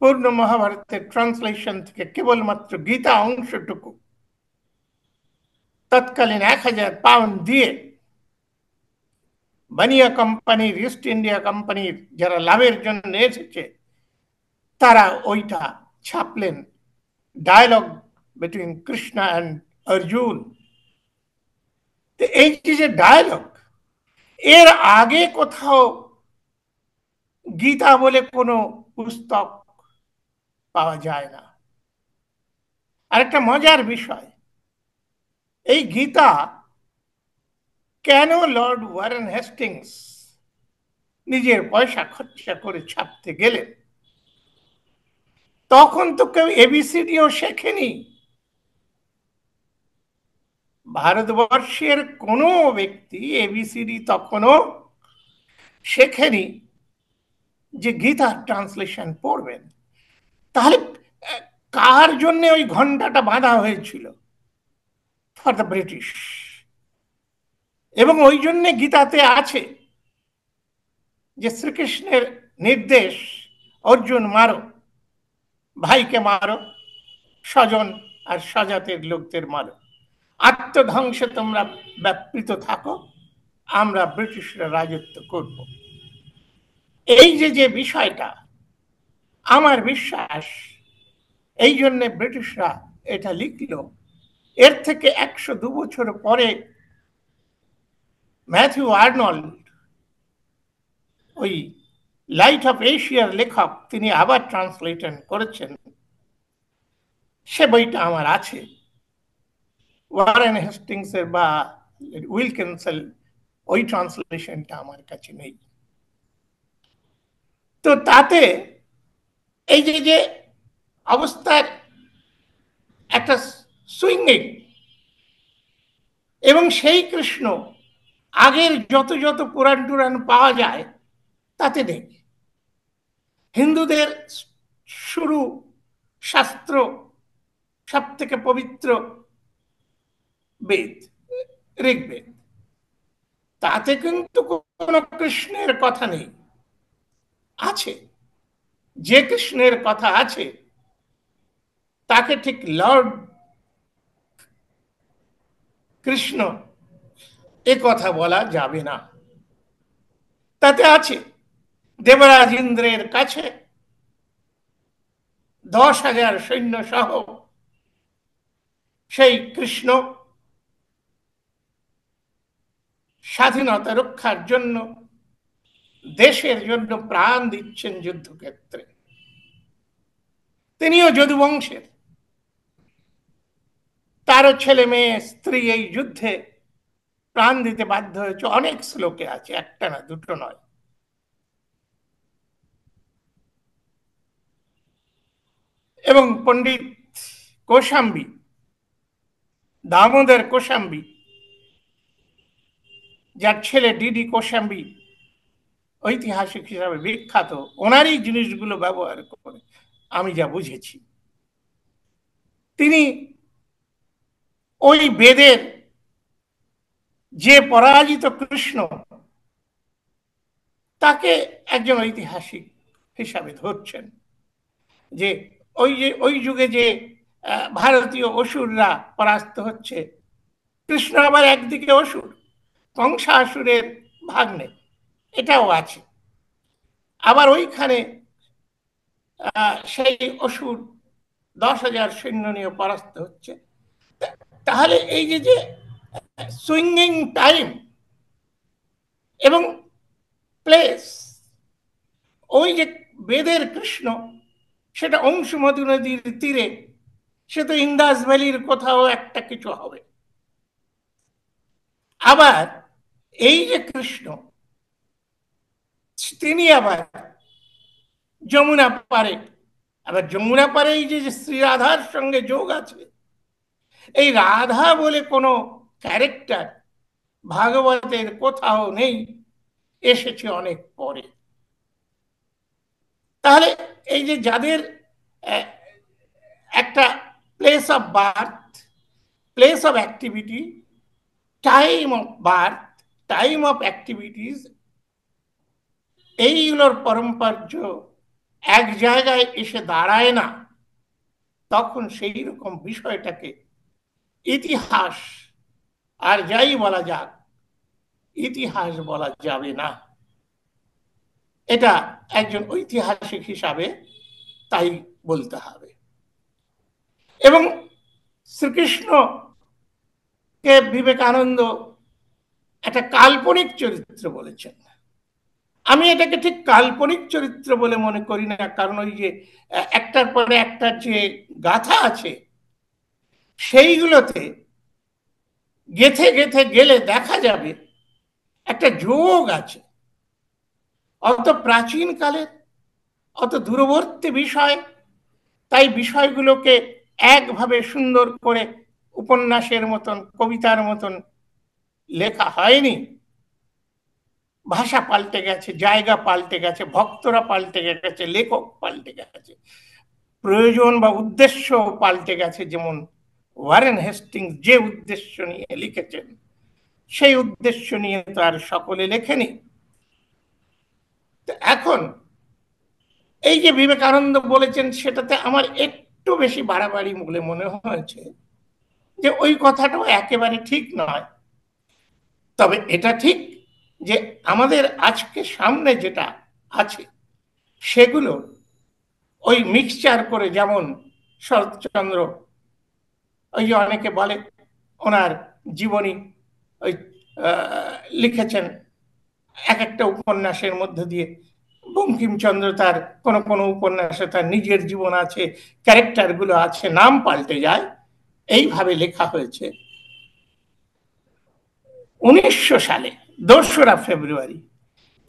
পূর্ণ মহাভারতের ট্রান্সলেশন থেকে কেবলমাত্র গীতা অংশটুকু তৎকালীন 1000 পাউন্ড দিয়ে বানিয়া কোম্পানির, ইস্ট ইন্ডিয়া কোম্পানির যারা লাভের জন্য এসেছে তারা ওইটা ছাপলেন, dialogue between Krishna and Arjun. এই যে ডায়ালগ, এর আগে কোথাও গীতা বলে কোনো পুস্তক পাওয়া যায় না। আরেকটা মজার বিষয়, এই গীতা কেন লর্ড ওয়ারেন হেস্টিংস নিজের পয়সা খরচা করে ছাপতে গেলেন? তখন তো কেউ এবিসিডিও শেখেনি। ভারতবর্ষের কোনো ব্যক্তি এবিসিডি তখনও শেখেনি যে গীতার ট্রান্সলেশন পড়বেন। তাহলে কার জন্য ওই ঘন্টাটা বাঁধা হয়েছিল? For the British. এবং ওই জন্য গীতাতে আছে যে শ্রীকৃষ্ণের নির্দেশ, অর্জুন মারো, ভাইকে মারো, স্বজন আর স্বজাতের লোকদের মারো, আত্মধ্বংসে তোমরা ব্যাপৃত থাকো, আমরা ব্রিটিশরা রাজত্ব করব। এই যে বিষয়টা, আমার বিশ্বাস এই জন্য ব্রিটিশরা এটা লিখল। এর থেকে 102 বছর পরে ম্যাথিউ আর্নল্ড, ওই লাইট অফ এশিয়ার লেখক, তিনি আবার ট্রান্সলেশন করেছেন। সে বইটা আমার আছে। ওয়ারেন হেস্টিংসের বা উইলকিনসের ওই ট্রান্সলেশনটা আমার কাছে নেই। তো তাতে এই যে অবস্থার একটা সুইঙ্গিং, এবং সেই কৃষ্ণ আগের যত পুরাণ টুরাণ পাওয়া যায় তাতে নেই। হিন্দুদের শুরু শাস্ত্র, সব থেকে পবিত্র বেদ, ঋগ্বেদ, তাতে কিন্তু কোনো কৃষ্ণের কথা নেই। আছে, যে কৃষ্ণের কথা আছে তাকে ঠিক লর্ড কৃষ্ণ এ কথা বলা যাবে না। তাতে আছে দেবরাজ ইন্দ্রের কাছে 10,000 সৈন্য সহ সেই কৃষ্ণ স্বাধীনতা রক্ষার জন্য, দেশের জন্য প্রাণ দিচ্ছেন যুদ্ধক্ষেত্রে। তিনিও যদুবংশের, তারও ছেলে মেয়ে স্ত্রী এই যুদ্ধে প্রাণ দিতে বাধ্য হয়েছে। অনেক শ্লোকে আছে, একটা না, দুটো নয়। এবং পণ্ডিত কোশাম্বী, দামোদর কোশাম্বী, যার ছেলে ডিডি কোশাম্বী ঐতিহাসিক হিসাবে বিখ্যাত, ওনারই জিনিসগুলো ব্যবহার করে আমি যা বুঝেছি, তিনি ওই বেদের যে পরাজিত কৃষ্ণ, তাকে একজন ঐতিহাসিক হিসাবে ধরছেন। যে ওই যুগে যে ভারতীয় অসুররা পরাস্ত হচ্ছে, কৃষ্ণ আবার একদিকে অসুর, কংসাসুরের ভাগ্নে, এটাও আছে। আবার ওইখানে সেই অসুর 10,000 সৈন্য নিয়ে পরাস্ত হচ্ছে। তাহলে এই যে সুইঙ্গিং টাইম এবং প্লেস, ওই যে বেদের কৃষ্ণ, সেটা অংশুমতি নদীর তীরে, সে তো ইন্দাস ভ্যালির কোথাও একটা কিছু হবে। আবার এই যে কৃষ্ণ, তিনি আবার যমুনা পারে, আবার যমুনা পারে এই যে শ্রী রাধার সঙ্গে যোগ আছে। এই রাধা বলে কোনো ক্যারেক্টার ভাগবতের কোথাও নেই, এসেছে অনেক পরে। তাহলে এই যে যাদের একটা place of birth, place of activity, time of birth, time of activities, এইগুলোর পরম্পর্য এক জায়গায় এসে দাঁড়ায় না, তখন সেই রকম বিষয়টাকে ইতিহাস, আর যাই বলা যাক, ইতিহাস বলা যাবে না। এটা একজন ঐতিহাসিক হিসাবে তাই বলতে হবে। এবং শ্রীকৃষ্ণকে বিবেকানন্দ একটা কাল্পনিক চরিত্র বলেছেন। আমি এটাকে ঠিক কাল্পনিক চরিত্র বলে মনে করি না, কারণ ওই যে একটার পরে একটা যে গাথা আছে, সেইগুলোতে গেথে গেথে গেলে দেখা যাবে একটা যোগ আছে। অত প্রাচীন কালের, অত দূরবর্তী বিষয়, তাই বিষয়গুলোকে একভাবে সুন্দর করে উপন্যাসের মতন, কবিতার মতন লেখা হয়নি। ভাষা পাল্টে গেছে, জায়গা পাল্টে গেছে, ভক্তরা পাল্টে গেছে, লেখক পাল্টে গেছে, প্রয়োজন বা উদ্দেশ্য পাল্টে গেছে। যেমন ওয়ারেন হেস্টিংস যে উদ্দেশ্য নিয়ে লিখেছেন, সেই উদ্দেশ্য নিয়ে তো আর সকলে লেখেনি। এখন এই যে বিবেকানন্দ বলেছেন, সেটাতে আমার একটু বেশি বাড়াবাড়ি বলে মনে হয়েছে, যে ওই কথাটাও একেবারে ঠিক নয়। তবে এটা ঠিক যে আমাদের আজকে সামনে যেটা আছে, সেগুলো ওই মিক্সচার করে, যেমন শরৎচন্দ্র, ওই যে অনেকে বলে ওনার জীবনী ওই লিখেছেন এক একটা উপন্যাসের মধ্যে দিয়ে। বঙ্কিমচন্দ্র তার কোন কোন উপন্যাসে তার নিজের জীবন আছে, ক্যারেক্টারগুলো আছে, নাম পাল্টে যায়, এইভাবে লেখা হয়েছে। 1900 সালে 2রা ফেব্রুয়ারি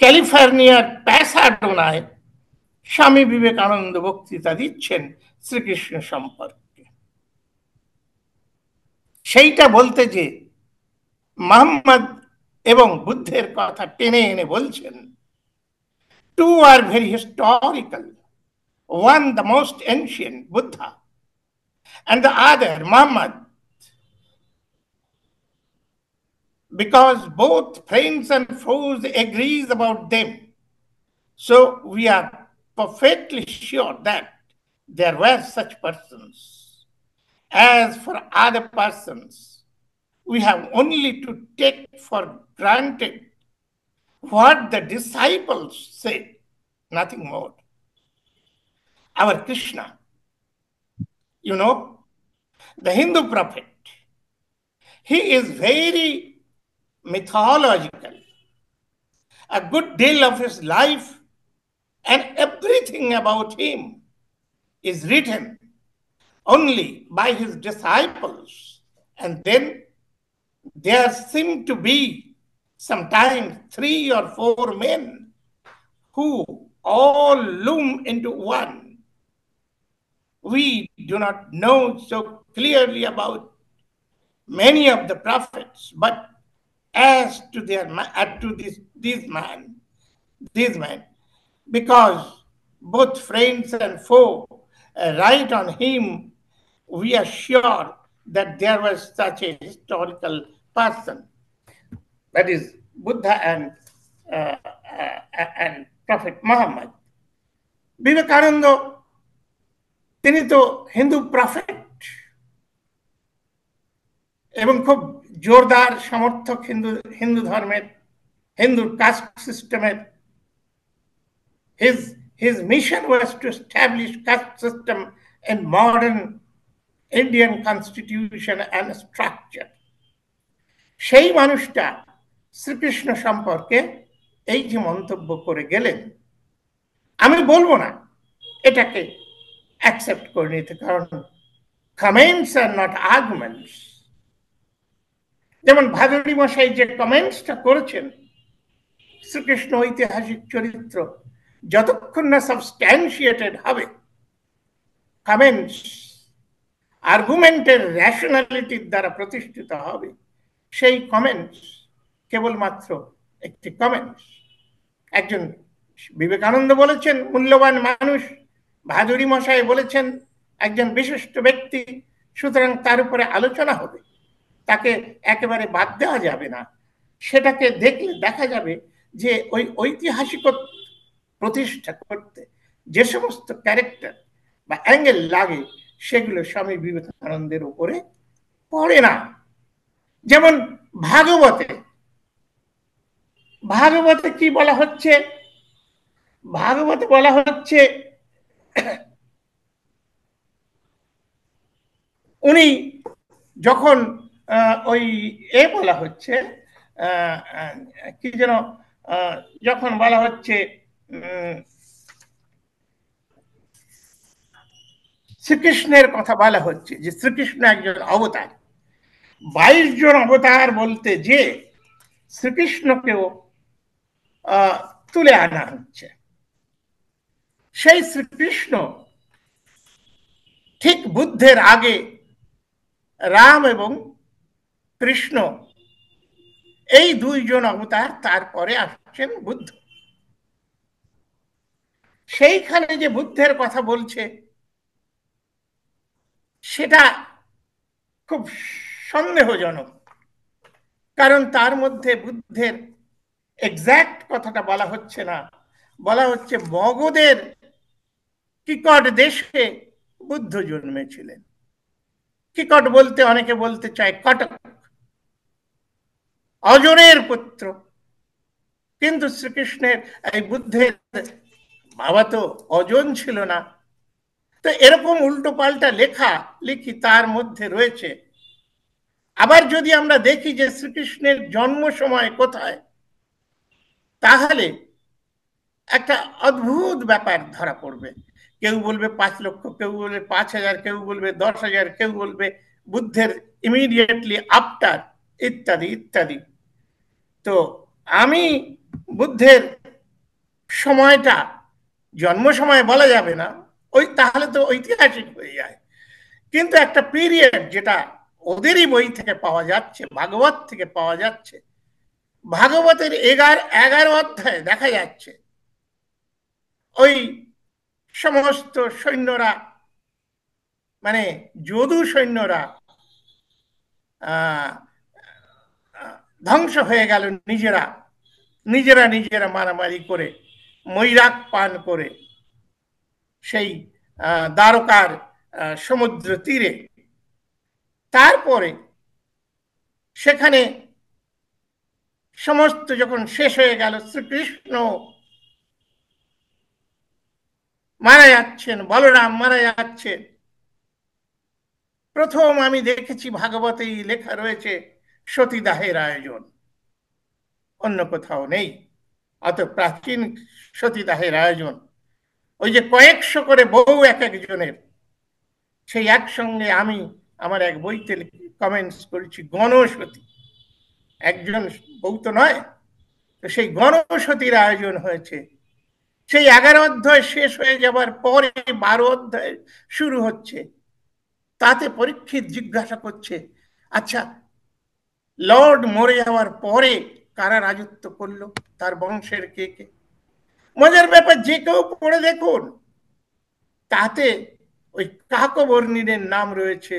ক্যালিফোর্নিয়ার প্যাসাডোনায় স্বামী বিবেকানন্দ বক্তৃতা দিচ্ছেন শ্রীকৃষ্ণ সম্পর্কে। সেইটা বলতে যে মোহাম্মদ এবং বুদ্ধের কথা টেনে এনে বলছেন, two are very historical, one the most ancient, Buddha, and the other Muhammad, because both friends and foes agrees about them. So we are perfectly sure that there were such persons. As for other persons, we have only to take for granted what the disciples said, nothing more. Our Krishna, you know, the Hindu prophet, he is very mythological. A good deal of his life and everything about him is written only by his disciples. And then there seem to be sometimes 3 or 4 men who all loom into one. We do not know so clearly about many of the prophets, but as to these men, because both friends and foe write on him, we are sure that there was such a historical person, that is Buddha and Prophet Muhammad. Vivekananda তিনি তো Hindu prophet এবং খুব জোরদার সমর্থক হিন্দু ধর্মের, Hindu caste সিস্টেমের। his mission was to establish caste system in modern Indian constitution and structure. সেই মানুষটা শ্রীকৃষ্ণ সম্পর্কে এই যে মন্তব্য করে গেলেন, আমি বলবো না এটাকে অ্যাকসেপ্ট করে নিতে, কারণ কমেন্টস আর নট আর্গুমেন্টস। যেমন ভাদুরী মশাই যে কমেন্টসটা করেছেন, শ্রীকৃষ্ণ ঐতিহাসিক চরিত্র, যতক্ষণ না সাবস্ট্যান্সিয়েটেড হবে, কমেন্টস আর্গুমেন্টের রেশনালিটির দ্বারা প্রতিষ্ঠিত হবে, সেই কমেন্টস কেবলমাত্র একটি কমেন্টস। একজন বিবেকানন্দ বলেছেন মূল্যবান মানুষ, ভাদুরী মশাই বলেছেন একজন বিশিষ্ট ব্যক্তি, সুতরাং তার উপরে আলোচনা হবে, তাকে একেবারে বাদ দেওয়া যাবে না। সেটাকে দেখলে দেখা যাবে যে ওই ঐতিহাসিক প্রতিষ্ঠা করতে যে সমস্ত ক্যারেক্টার বা অ্যাঙ্গেল লাগে সেগুলো স্বামী বিবেকানন্দের উপরে পড়ে না। যেমন ভাগবতে, ভাগবতে কি বলা হচ্ছে? ভাগবতে বলা হচ্ছে উনি যখন ওই বলা হচ্ছে কি যেন, যখন বলা হচ্ছে শ্রীকৃষ্ণের কথা বলা হচ্ছে যে শ্রীকৃষ্ণ একজন অবতার, 22 জন অবতার বলতে যে শ্রীকৃষ্ণকেও তুলে আনা হচ্ছে। সেই শ্রীকৃষ্ণ ঠিক বুদ্ধের আগে রাম এবং কৃষ্ণ, এই 2 জন অবতার, তারপরে আসছেন বুদ্ধ। সেইখানে যে বুদ্ধের কথা বলছে সেটা খুব সন্দেহজনক, কারণ তার মধ্যে বুদ্ধের এক্সাক্ট কথাটা বলা হচ্ছে না, বলা হচ্ছে মগধের কিকট দেশে বুদ্ধ জন্মেছিলেন। কিকট বলতে অনেকে বলতে চায় কটক, অজনের পুত্র। কিন্তু শ্রীকৃষ্ণের এই বুদ্ধের বাবা তো অজন ছিল না। তো এরকম উল্টো পাল্টা লেখা লিখি তার মধ্যে রয়েছে। আবার যদি আমরা দেখি যে শ্রীকৃষ্ণের জন্ম সময় কোথায়, তাহলে একটা অদ্ভুত ব্যাপার ধরা পড়বে। কেউ বলবে 5 লক্ষ, কেউ বলবে 5,000, কেউ বলবে 10,000, কেউ বলবে বুদ্ধের ইমিডিয়েটলি আফটার, ইত্যাদি ইত্যাদি। তো আমি বুদ্ধের সময়টা, জন্ম সময় বলা যাবে না, ওই তাহলে তো ঐতিহাসিক হয়ে যায়। কিন্তু একটা পিরিয়ড যেটা ওদেরই বই থেকে পাওয়া যাচ্ছে, ভাগবত থেকে পাওয়া যাচ্ছে, ভাগবতের 11 অধ্যায়ে দেখা যাচ্ছে ওই সমস্ত সৈন্যরা, মানে যদু সৈন্যরা ধ্বংস হয়ে গেল নিজেরা নিজেরা নিজেরা মারামারি করে, মৈরাক পান করে সেই দ্বারকার সমুদ্র তীরে। তারপরে সেখানে সমস্ত যখন শেষ হয়ে গেল, শ্রীকৃষ্ণ মারা যাচ্ছেন, বলরাম মারা যাচ্ছেন, প্রথম আমি দেখেছি ভাগবতেই লেখা রয়েছে সতীদাহের আয়োজন, অন্য কোথাও নেই। অত প্রাচীন সতীদাহের আয়োজন, ওই যে কয়েকশো করে বউ এক একজনের, সেই একসঙ্গে আমি আমার এক বইতে কমেন্টস করেছি গণসতী, একজন বউ তো নয়। তো সেই গণসতীর আয়োজন হয়েছে। সেই 11 অধ্যায় শেষ হয়ে যাবার পরে 12 অধ্যায় শুরু হচ্ছে। তাতে পরীক্ষিত জিজ্ঞাসা করছে, আচ্ছা লর্ড মরে যাওয়ার পরে কারা রাজত্ব করলো, তার বংশের কে কে? মজার ব্যাপার, যে কেউ পড়ে দেখুন, তাতে ওই কাকবর্ণীদের নাম রয়েছে,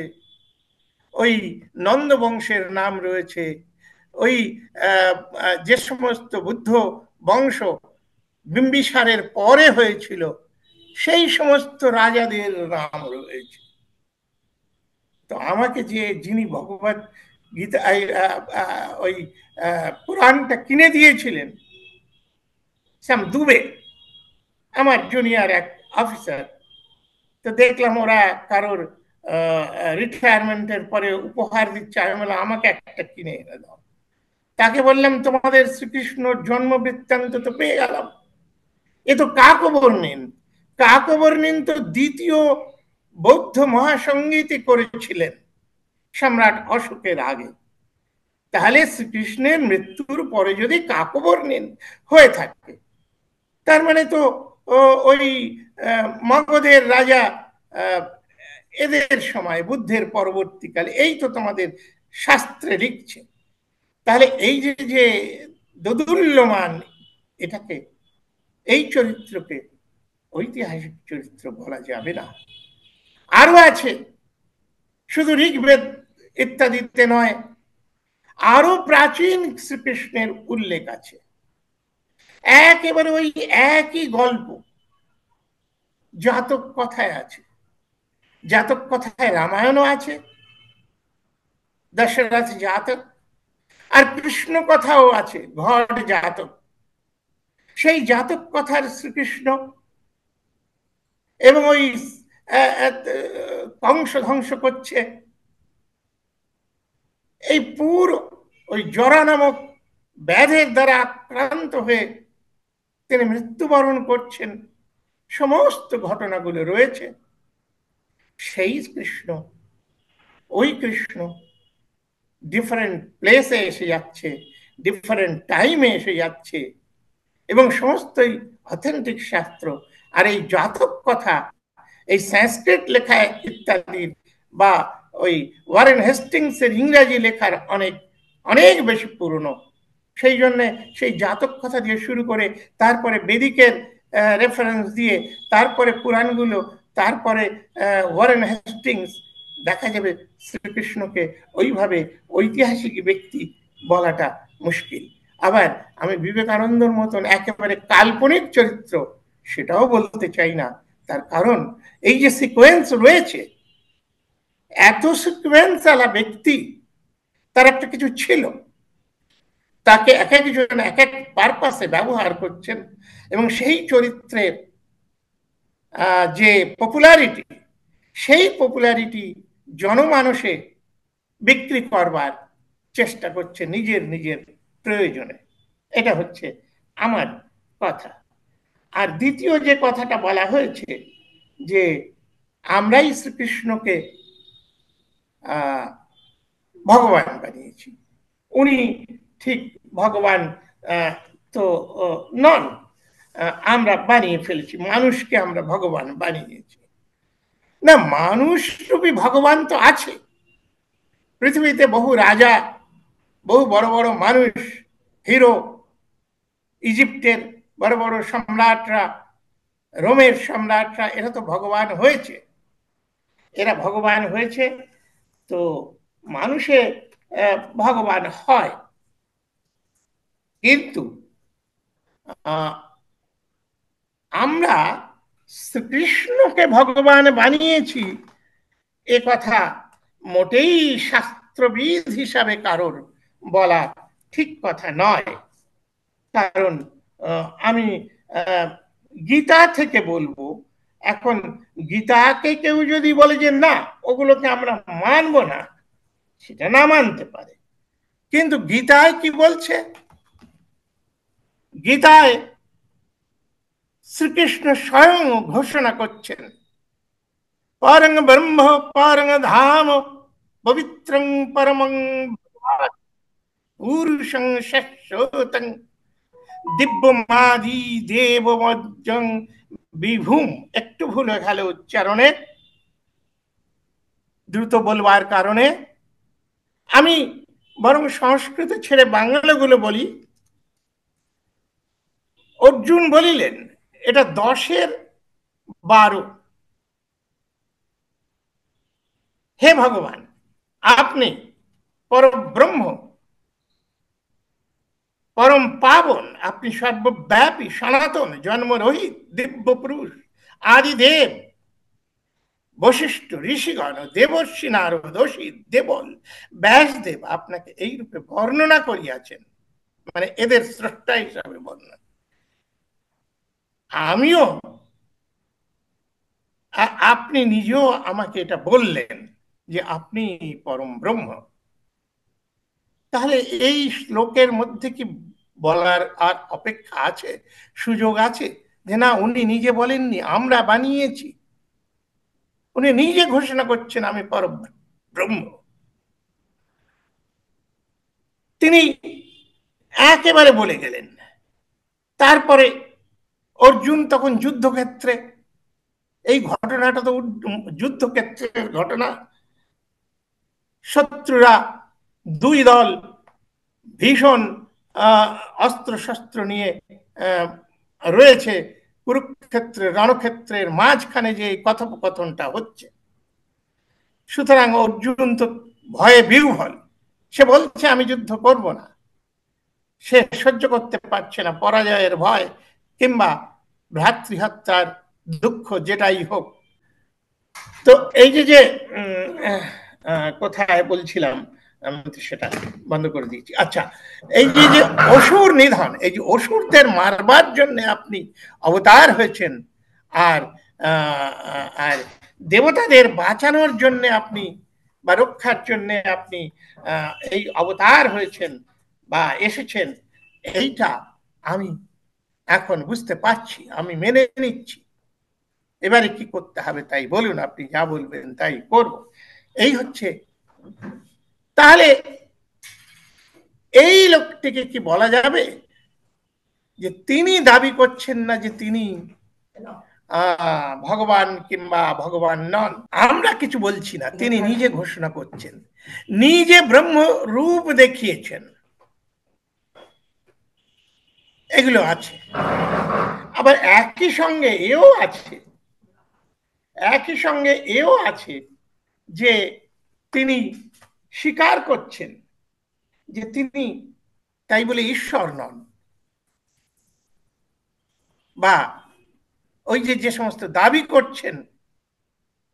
ওই নন্দ বংশের নাম রয়েছে, ওই যে সমস্ত বুদ্ধ বংশ বিম্বিসারের পরে হয়েছিল সেই সমস্ত রাজাদের নাম রয়েছে। তো আমাকে যে যিনি ভগবত গীতা ওই পুরাণটা কিনে দিয়েছিলেন, শ্যাম দুবে, আমার জুনিয়র এক অফিসার, তো দেখলাম ওরা কারোর রিটায়ারমেন্টের পরে উপহার দিচ্ছে। আমি বললাম আমাকে একটা কিনে এনে দাও। তাকে বললাম তোমাদের শ্রীকৃষ্ণর জন্ম বৃত্তান্ত তো পেয়ে গেলাম, এ তো কাকবর্ণীন। কাকবর্ণীন তো দ্বিতীয় বৌদ্ধ মহাসঙ্গীতই করেছিলেন সম্রাট অশোকের আগে। তাহলে শ্রীকৃষ্ণের মৃত্যুর পরে যদি কাকবর্ণীন হয়ে থাকে, তার মানে তো ওই মগধের রাজা এদের সময়, বুদ্ধের পরবর্তীকালে, এই তো তোমাদের শাস্ত্রে লিখছে। তাহলে এই যে যে দোদুল্যমান, এটাকে, এই চরিত্রকে ঐতিহাসিক চরিত্র বলা যাবে না। আরো আছে, শুধু ঋগ্বেদ ইত্যাদিতে নয়, আরো প্রাচীন শ্রীকৃষ্ণের উল্লেখ আছে। একেবারে ওই একই গল্প, জাতক কথায় আছে, জাতক কথায় রামায়ণও আছে, দশরথ জাতক, আর কৃষ্ণ কথাও আছে, ঘট জাতক। সেই জাতক কথার শ্রীকৃষ্ণ এবং ওই কংস ধ্বংস করছে, এই পুরো ওই জরা নামক ব্যাধের দ্বারা আক্রান্ত হয়ে তিনি মৃত্যুবরণ করছেন, সমস্ত ঘটনাগুলো রয়েছে। সেই কৃষ্ণ, ওই কৃষ্ণ ডিফারেন্ট প্লেসে এসে যাচ্ছে, ডিফারেন্ট টাইমে এসে যাচ্ছে, এবং সমস্তই অথেন্টিক শাস্ত্র। আর এই জাতক কথা, এই সংস্কৃত লেখা ইত্যাদির বা ওই ওয়ারেন হেস্টিংসের ইংরাজি লেখার অনেক অনেক বেশি পুরনো। সেই জন্যে সেই জাতক কথা দিয়ে শুরু করে তারপরে বেদিকের রেফারেন্স দিয়ে তারপরে পুরাণগুলো, তারপরে ওয়ারেন হেস্টিংস, দেখা যাবে শ্রীকৃষ্ণকে ওইভাবে ঐতিহাসিক ব্যক্তি বলাটা মুশকিল। আবার আমি বিবেকানন্দর মতন একেবারে কাল্পনিক চরিত্র সেটাও বলতে চাই না। তার কারণ এই যে সিকোয়েন্স রয়েছে, এত সিকোয়েন্স আলা ব্যক্তি, তার একটা কিছু ছিল, তাকে এক একজন এক এক পারপাসে ব্যবহার করছেন, এবং সেই চরিত্রের যে পপুলারিটি, সেই পপুলারিটি জনমানসে বিক্রি করবার চেষ্টা করছে নিজের নিজের প্রয়োজনে। এটা হচ্ছে আমার কথা। আর দ্বিতীয় যে কথাটা বলা হয়েছে যে আমরাই শ্রীকৃষ্ণকে ভগবান বানিয়েছি, উনি ঠিক ভগবান তো নন, আমরা বানিয়ে ফেলেছি, মানুষকে আমরা ভগবান বানিয়েছি। না, মানুষ রূপী ভগবান তো আছে পৃথিবীতে। বহু রাজা, বহু বড় বড় মানুষ, হিরো, ইজিপ্টের বড় বড় সম্রাটরা, রোমের সম্রাটরা, এরা তো ভগবান হয়েছে, এরা ভগবান হয়েছে। তো মানুষে ভগবান হয়, কিন্তু আমরা শ্রীকৃষ্ণকে ভগবান বানিয়েছি এ কথা মোটেই শাস্ত্রবিদ হিসাবে কারোর বলা ঠিক কথা নয়। কারণ আমি গীতা থেকে বলবো, এখন গীতাকে কেউ যদি বলে যে না ওগুলোকে আমরা মানবো না, সেটা না মানতে পারে, কিন্তু গীতায় কি বলছে? গীতায় শ্রীকৃষ্ণ স্বয়ং ঘোষণা করছেন, পরং ব্রহ্ম পরং ধাম পবিত্রং পরমং পুরুষং শাশ্বতং দিব্যমাদি দেবমজ্জং বিভূম। একটু ভুল হয়ে গেল উচ্চারণে, দ্রুত বলবার কারণে আমি বরং সংস্কৃত ছেড়ে বাংলাগুলো বলি। অর্জুন বলিলেন, এটা 10-12, হে ভগবান, আপনি পরব্রহ্ম, পরম পাবন, আপনি সর্বব্যাপী, সনাতন, জন্মরহিত, দিব্য পুরুষ, আদিদেব, বশিষ্ঠ, ঋষিগণ, দেবর্ষি, নারদ, অসিত, দেবল, ব্যাসদেব আপনাকে এই রূপে বর্ণনা করিয়াছেন, মানে এদের স্রষ্টা হিসাবে বর্ণনা। আমিও, আপনি নিজেও আমাকে এটা বললেন যে আপনি পরম ব্রহ্ম। তাহলে এই শ্লোকের মধ্যে কি বলার আর অপেক্ষা আছে, সুযোগ আছে যে না উনি নিজে বলেননি, আমরা বানিয়েছি? উনি নিজে ঘোষণা করছেন আমি পরম ব্রহ্ম। তিনি একেবারে বলে গেলেন। তারপরে অর্জুন তখন যুদ্ধক্ষেত্রে, এই ঘটনাটা তো যুদ্ধক্ষেত্রের ঘটনা, শত্রুরা দুই দল ভীষণ অস্ত্র শস্ত্র নিয়ে রয়েছে কুরুক্ষেত্রের রণক্ষেত্রের মাঝখানে যে কথোপকথনটা হচ্ছে। সুতরাং অর্জুন তো ভয়ে বিহ্বল, সে বলছে আমি যুদ্ধ করব না, সে সহ্য করতে পারছে না পরাজয়ের ভয় কিংবা ভ্রাতৃহত্যার দুঃখ যেটাই হোক। তো এই যে যে কোথায় বলছিলাম, আমি তো সেটা বন্ধ করে দিয়েছি। আচ্ছা, এই যে যে অসুর নিধন, এই যে অসুরদের মারবার জন্য আপনি অবতার হয়েছেন, আর আর দেবতাদের বাঁচানোর জন্য আপনি বা রক্ষার জন্য আপনি এই অবতার হয়েছেন বা এসেছেন, এইটা আমি এখন বুঝতে পারছি, আমি মেনে নিচ্ছি। এবারে কি করতে হবে তাই বলুন, আপনি যা বলবেন তাই করব। এই হচ্ছে, তাহলে এই লোকটিকে কি বলা যাবে যে তিনি দাবি করছেন না যে তিনি ভগবান কিংবা ভগবান নন? আমরা কিছু বলছি না, তিনি নিজে ঘোষণা করছেন, নিজে ব্রহ্ম রূপ দেখিয়েছেন। এগুলো আছে। আবার একই সঙ্গে এও আছে, একই সঙ্গে এও আছে যে তিনি স্বীকার করছেন যে তিনি তাই বলে ঈশ্বর নন, বা ওই যে যে সমস্ত দাবি করছেন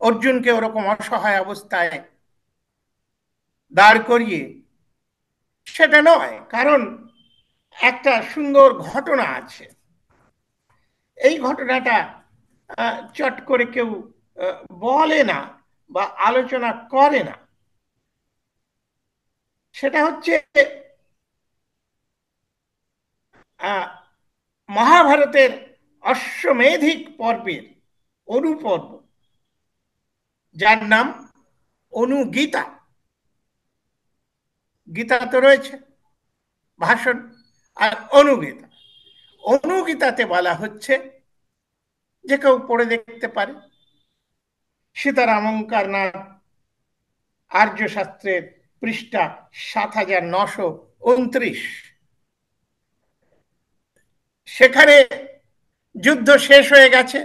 অর্জুনকে ওরকম অসহায় অবস্থায় দাঁড় করিয়ে, সেটা নয়। কারণ একটা সুন্দর ঘটনা আছে, এই ঘটনাটা চট করে কেউ বলে না বা আলোচনা করে না। সেটা হচ্ছে মহাভারতের অশ্বমেধিক পর্বের অনুপর্ব, যার নাম অনুগীতা। গীতা তো রয়েছে, ভাষণ, আর অনুগীতা। অনুগীতাতে বলা হচ্ছে, যে কেউ পড়ে দেখতে পারে, সীতারামঙ্কারনাথ আর্য শাস্ত্রের পৃষ্ঠা ৭,৯২৯। সেখানে যুদ্ধ শেষ হয়ে গেছে,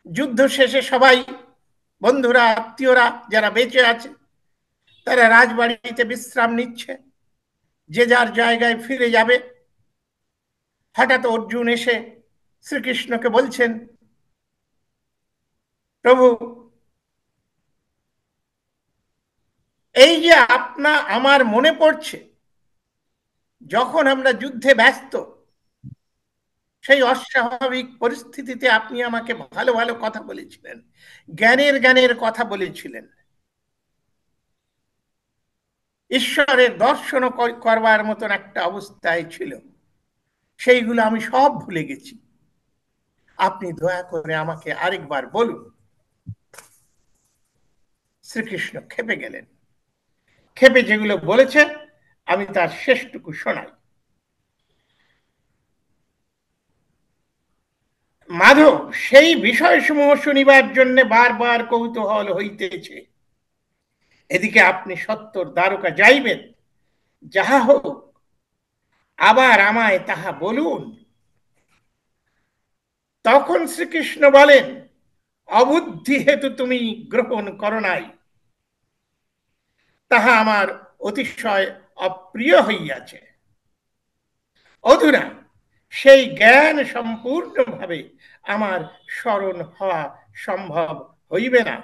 যুদ্ধ শেষে সবাই বন্ধুরা আত্মীয়রা যারা বেঁচে আছে তারা রাজবাড়িতে বিশ্রাম নিচ্ছে, যে যার জায়গায় ফিরে যাবে। হঠাৎ অর্জুন এসে শ্রীকৃষ্ণকে বলছেন, প্রভু, এই যে আমার মনে পড়ছে যখন আমরা যুদ্ধে ব্যস্ত, সেই অস্বাভাবিক পরিস্থিতিতে আপনি আমাকে ভালো ভালো কথা বলেছিলেন, জ্ঞানের জ্ঞানের কথা বলেছিলেন, ঈশ্বরের দর্শন করবার মতন একটা অবস্থায় ছিল, সেইগুলো আমি সব ভুলে গেছি। আপনি দয়া করে আমাকে আরেকবার বলুন। শ্রীকৃষ্ণ খেপে গেলেন। খেপে যেগুলো বলেছেন আমি তার শেষটুকু শোনাই। মাধব সেই বিষয়সমূহ শুনিবার জন্য বারবার কৌতূহল হইতেছে, এদিকে আপনি সত্তর দ্বারকা যাইবেন, যাহা হোক আবার আমায় তাহা বলুন। তখন শ্রীকৃষ্ণ বলেন, অবুদ্ধি হেতু তুমি গ্রহণ করো নাই, তাহা আমার অতিশয় অপ্রিয় হইয়াছে। অধুনা সেই জ্ঞান সম্পূর্ণভাবে আমার স্মরণ হওয়া সম্ভব হইবে না।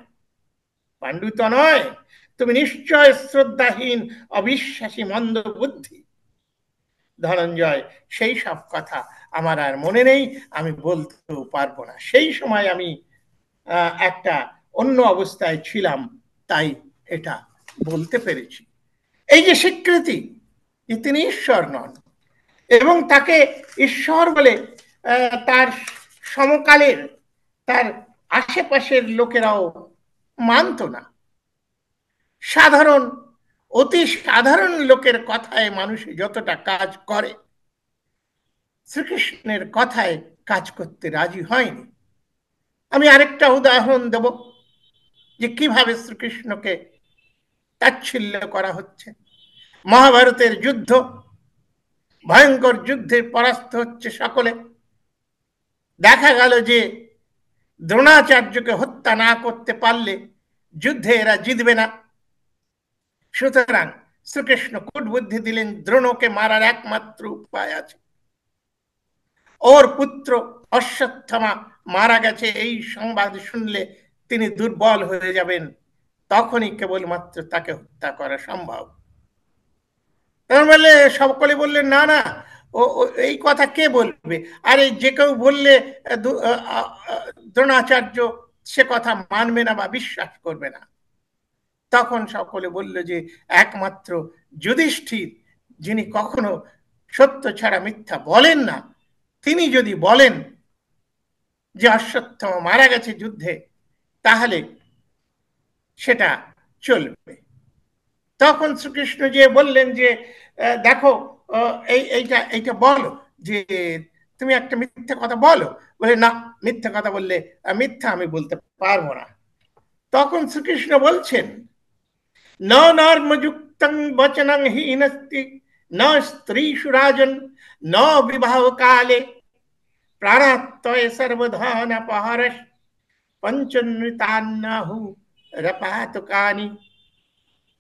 পাণ্ডু তো নয়, তুমি নিশ্চয় শ্রদ্ধাহীন, অবিশ্বাসী, মন্দ বুদ্ধি। ধনঞ্জয়, সেই সব কথা আমার আর মনে নেই, আমি বলতেও পারবো না। সেই সময় আমি একটা অন্য অবস্থায় ছিলাম, তাই এটা বলতে পেরেছি। এই যে স্বীকৃতি যে তিনি ঈশ্বর নন, এবং তাকে ঈশ্বর বলে তার সমকালের, তার আশেপাশের লোকেরাও মানত না। সাধারণ, অতি সাধারণ লোকের কথায় মানুষ যতটা কাজ করে, শ্রীকৃষ্ণের কথায় কাজ করতে রাজি হয়নি। আমি আরেকটা উদাহরণ দেব যে কিভাবে শ্রীকৃষ্ণকে তাচ্ছিল্য করা হচ্ছে। মহাভারতের যুদ্ধ, ভয়ঙ্কর যুদ্ধে পরাস্ত হচ্ছে সকলে। দেখা গেল যে দ্রোণাচার্যকে হত্যা না করতে পারলে যুদ্ধে এরা জিতবে না। সুতরাং শ্রীকৃষ্ণ কূটবুদ্ধি দিলেন, দ্রোণকে মারার একমাত্র উপায় আছে, ওর পুত্র অশ্বত্থামা মারা গেছে এই সংবাদ শুনলে তিনি দুর্বল হয়ে যাবেন, তখনই কেবলমাত্র তাকে হত্যা করা সম্ভব। বললে সকলে বললেন না না, এই কথা কে বলবে? আরে যে কেউ বললে দ্রোণাচার্য সে কথা মানবে না বা বিশ্বাস করবে না। তখন সকলে বলল যে একমাত্র যুধিষ্ঠির, যিনি কখনো সত্য ছাড়া মিথ্যা বলেন না, তিনি যদি বলেন যে অশ্বত্থামা মারা গেছে যুদ্ধে, তাহলে সেটা চলবে। তখন শ্রীকৃষ্ণ যে বললেন যে দেখো, এইটা এইটা বলো, যে তুমি একটা মিথ্যা কথা বলো। বলে না, মিথ্যা কথা বললে মিথ্যা আমি বলতে পারবো না। তখন শ্রীকৃষ্ণ বলছেন, ন নর্মযুক্তং বচনং হীনস্তি ন স্ত্রীষু রাজন ন বিবাহ কালে প্রাণাত্তয় সর্বধনপহরস পঞ্চনৃতান্নাহু রপাতকানি।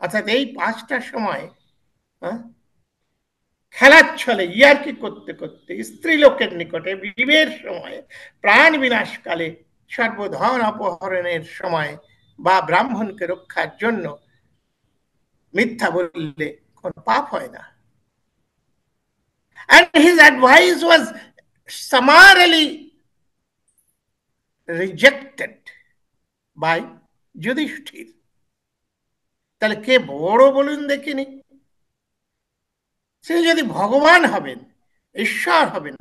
অর্থাৎ এই 5টা সময় খেলার ছলে ইয়ার্কি করতে করতে স্ত্রী লোকের নিকটে বিবাহের সময়, প্রাণ বিনাশকালে, সর্বধন অপহরণের সময় বা ব্রাহ্মণকে রক্ষার জন্য মিথ্যা বললে কোন পাপ হয় না। And his advice was summarily rejected by Yudhishthir. তাহলে কে বড় বলুন দেখিনি? সে যদি ভগবান হবেন, ঈশ্বর হবেন,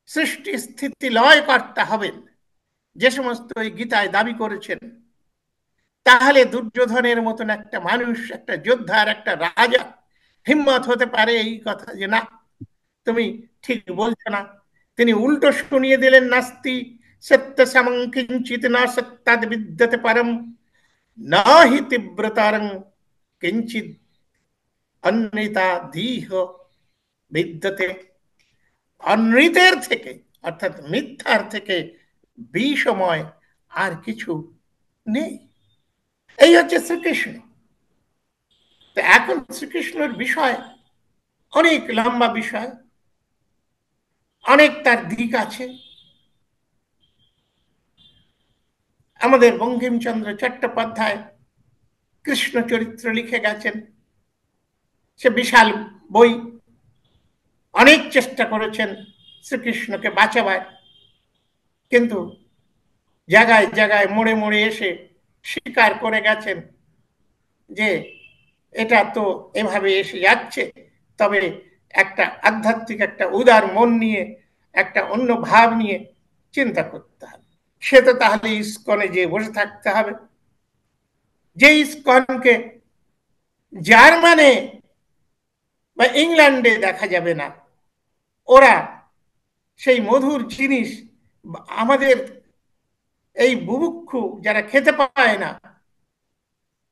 সৃষ্টি স্থিতি লয় কর্তা হবেন, যে সমস্ত এই গীতায় দাবি করেছেন, তাহলে দুর্যোধনের মতন একটা মানুষ, একটা যোদ্ধার, একটা রাজা হিম্মত হতে পারে এই কথা যে না, তুমি ঠিক বলছো না? তিনি উল্টো শুনিয়ে দিলেন, নাস্তি সত্য সমং কিঞ্চিত না সত্যাদ বিদ্যতে পারম না হি তীব্রতারং কিঞ্চিত অনৃতা ধীহ বিদ্যতে। অনৃতের থেকে, অর্থাৎ মিথ্যার থেকে বিষময় আর কিছু নেই। এই হচ্ছে শ্রীকৃষ্ণ। তো এখন শ্রীকৃষ্ণের বিষয় অনেক লম্বা বিষয়, অনেক তার দিক আছে। আমাদের বঙ্কিমচন্দ্র চট্টোপাধ্যায় কৃষ্ণ চরিত্র লিখে গেছেন, সে বিশাল বই, অনেক চেষ্টা করেছেন শ্রীকৃষ্ণকে বাঁচাবার, কিন্তু জায়গায় জায়গায় মোড়ে মোড়ে এসে স্বীকার করে গেছেন যে এটা তো এভাবে এসে যাচ্ছে, তবে একটা আধ্যাত্মিক, একটা উদার মন নিয়ে, একটা অন্য ভাব নিয়ে চিন্তা করতে হবে। সে তো তাহলে ইস্কনে যে বসে থাকতে হবে, যে ইস্কনকে জার্মানে বা ইংল্যান্ডে দেখা যাবে না। ওরা সেই মধুর জিনিস আমাদের এই বুভুক্ষু যারা খেতে পায় না,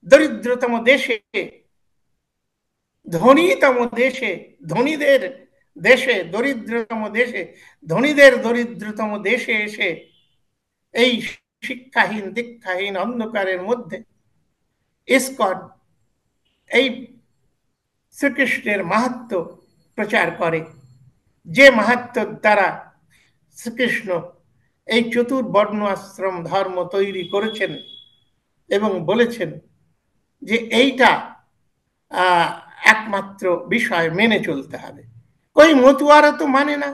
দরিদ্রতম দেশে, ধনীতম দেশে, ধনীদের দেশে, দরিদ্রতম দেশে, ধনীদের দরিদ্রতম দেশে এসে এই শিক্ষাহীন দীক্ষাহীন অন্ধকারের মধ্যে ইস্কন এই শ্রীকৃষ্ণের মাহাত্ম্য প্রচার করে, যে মাহাত্ম্যের দ্বারা শ্রীকৃষ্ণ এই চতুর্বর্ণ আশ্রম ধর্ম তৈরি করেছেন এবং বলেছেন যে এইটা একমাত্র বিষয়, মেনে চলতে হবে। ওই মতুয়ারা তো মানে না,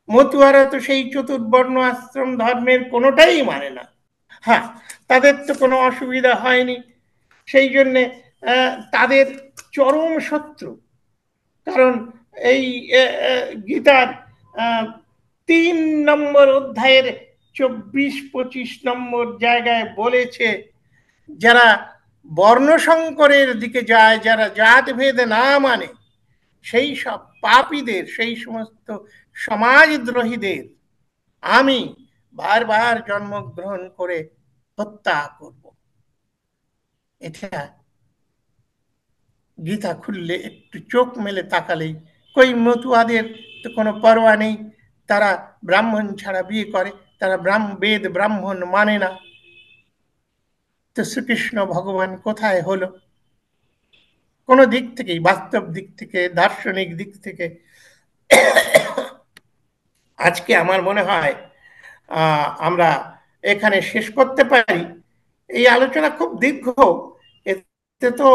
মতুয়ারা তো সেই চতুর্বর্ণ আশ্রম ধর্মের কোনোটাই মানে না। হ্যাঁ, তাদের তো কোনো অসুবিধা হয়নি, সেই জন্যে তাদের চরম শত্রু। কারণ এই গীতার 3 নম্বর অধ্যায়ের 24-25 নম্বর জায়গায় বলেছে, যারা বর্ণসংকরের দিকে যায়, যারা জাত ভেদ না মানে, সেই সব পাপীদের, সেই সমস্ত সমাজদ্রোহীদের আমি বারবার জন্মগ্রহণ করে হত্যা করব। এটা গীতা খুললে, একটু চোখ মেলে তাকালেই, কই মতুয়াদের তো কোনো পরোয়া নেই, তারা ব্রাহ্মণ ছাড়া বিয়ে করে, তারা বেদ ব্রাহ্মণ মানে না। তো শ্রীকৃষ্ণ ভগবান কোথায় হলো? কোন দিক থেকেই, বাস্তব দিক থেকে, দার্শনিক দিক থেকে আজকে আমার মনে হয় আমরা এখানে শেষ করতে পারি। এই আলোচনা খুব দীর্ঘ, এতে তো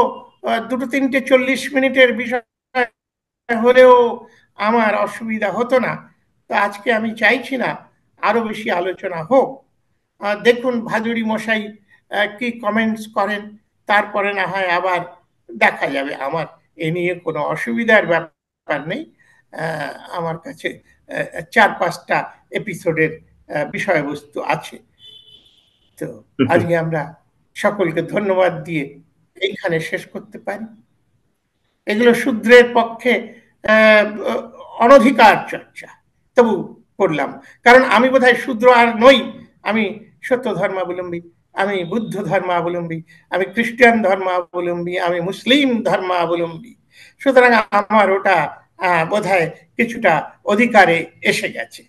2-3-40 মিনিটের বিষয় হলেও আমার অসুবিধা হতো না। তো আজকে আমি চাইছি না আরো বেশি আলোচনা হোক। দেখুন ভাদুরী মশাই কি কমেন্টস করেন, তারপরে না হয় আবার দেখা যাবে। আমার এ নিয়ে কোনো অসুবিধার ব্যাপার নেই। আমার কাছে 4-5টা এপিসোডের বিষয়বস্তু আছে। তো আজকে আমরা সকলকে ধন্যবাদ দিয়ে এইখানে শেষ করতে পারি। এগুলো শূদ্রের পক্ষে আহ, অনধিকার চর্চা, তবু করলাম, কারণ আমি বোধহয় শূদ্র আর নই। আমি সত্য ধর্মাবলম্বী, আমি বুদ্ধ ধর্মাবলম্বী, আমি খ্রিস্টান ধর্মাবলম্বী, আমি মুসলিম ধর্মাবলম্বী। সুতরাং আমার ওটা বোধহয় কিছুটা অধিকারে এসে গেছে।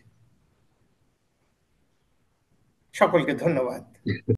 সকলকে ধন্যবাদ।